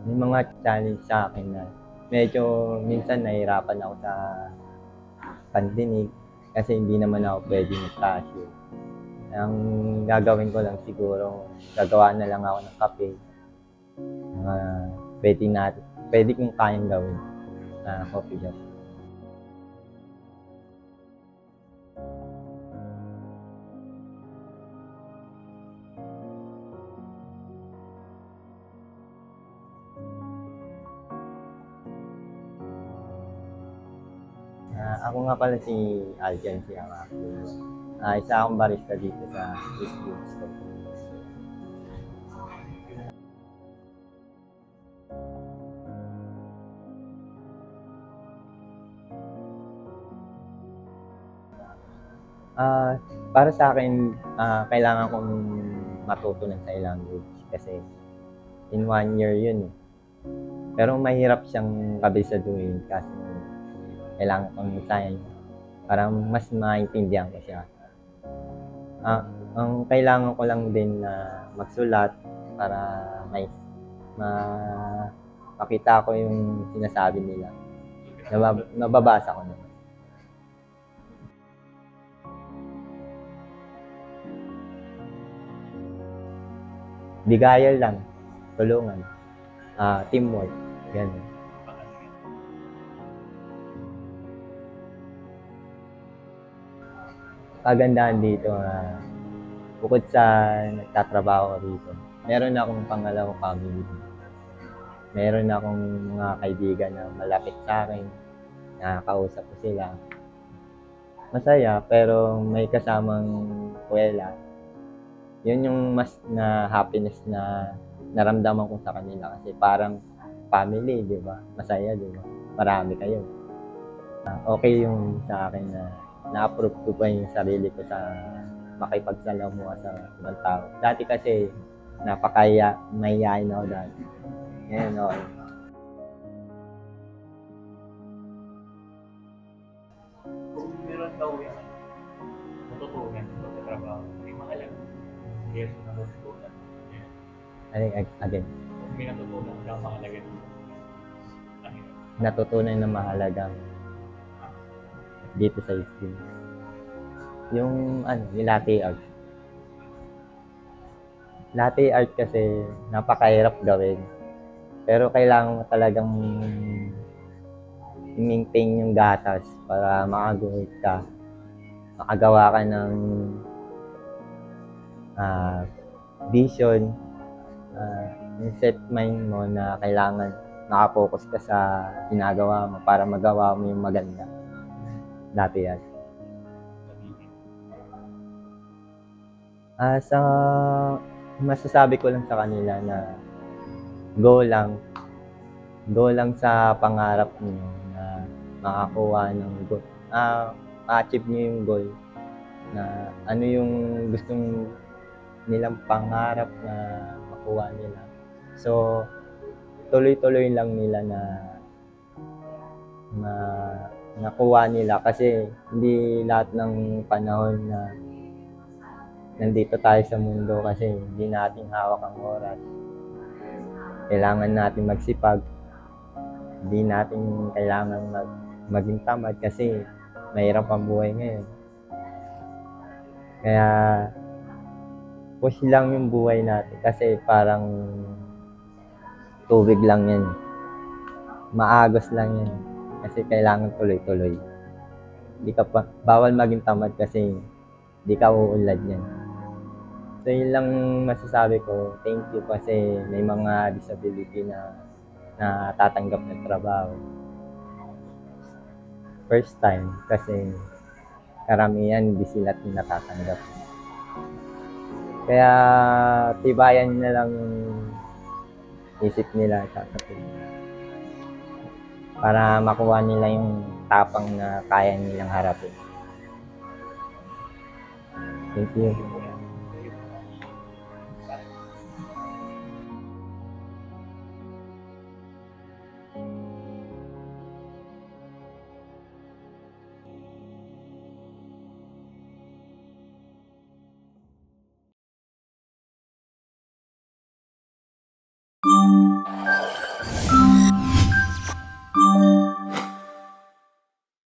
May mga challenge sa akin na medyo minsan nahihirapan ako sa pandinig kasi hindi naman ako pwedeng mag-casio. Ang gagawin ko lang siguro, gagawa na lang ako ng kape. Mga pwede kong kayang gawin na coffee shop. Ako nga pala si Aljan Siangaki. Isa akong barista dito sa East Beach Store. Para sa akin, kailangan kong matuto ng sign language kasi in 1 year yun eh. Pero mahirap siyang kabisaduhin kasi kailangan kong sign para mas maintindihan ko siya. Ang kailangan ko lang din na magsulat para may makita ko yung sinasabi nila. Nababasa ko na. Bigayan lang, tulungan, teamwork, ganun. Kagandahan dito bukod sa nagtatrabaho ko dito, meron akong pangalawang family. Meron akong mga kaibigan na malapit sa akin, nakakausap ko sila. Masaya pero may kasamang kuwela. Yun yung mas na happiness na naramdaman ko sa kanila kasi parang family, di ba? Masaya, di ba? Marami kayo. Okay yung sa akin na na-approve ko pa yung sarili ko sa makipagsalamuha sa ibang tao. Dati kasi mahihayin ako dati. Ngayon, okay. Kung meron daw yung natutunan sa trabaho, may mahalaga lesson na natutunan. Again, Kung may natutunan ka mahalaga dito. natutunan na mahalaga dito sa skill. Yung latte art. Latte art kasi napakahirap gawin. Pero kailangan mo talagang i-maintain yung gatas para makaguhit ka. Makagawa ka ng vision, yung set mind mo na kailangan nakapokus ka sa ginagawa mo para magawa mo yung maganda. Dati yan. Sa masasabi ko lang sa kanila na go lang sa pangarap niyo na makakuha ng goal. Ma-achieve niyo yung goal na ano yung gustong nilang pangarap na makuha nila. So, tuloy-tuloy lang nila na nakuha nila kasi hindi lahat ng panahon na nandito tayo sa mundo kasi hindi natin hawak ang oras. Kailangan natin magsipag. Hindi natin kailangan maging tamad kasi mahirap ang buhay ngayon. Kaya push lang yung buhay natin kasi parang tubig lang yan. Maagos lang yan. Kasi kailangan tuloy-tuloy. Bawal maging tamad kasi di ka uunlad yan. So yun lang masasabi ko. Thank you kasi may mga disability na tatanggap ng trabaho. First time kasi karamihan hindi sila natatanggap. Kaya tibayan na lang yung isip nila sa para makuha nila yung tapang na kaya nilang harapin. Thank you.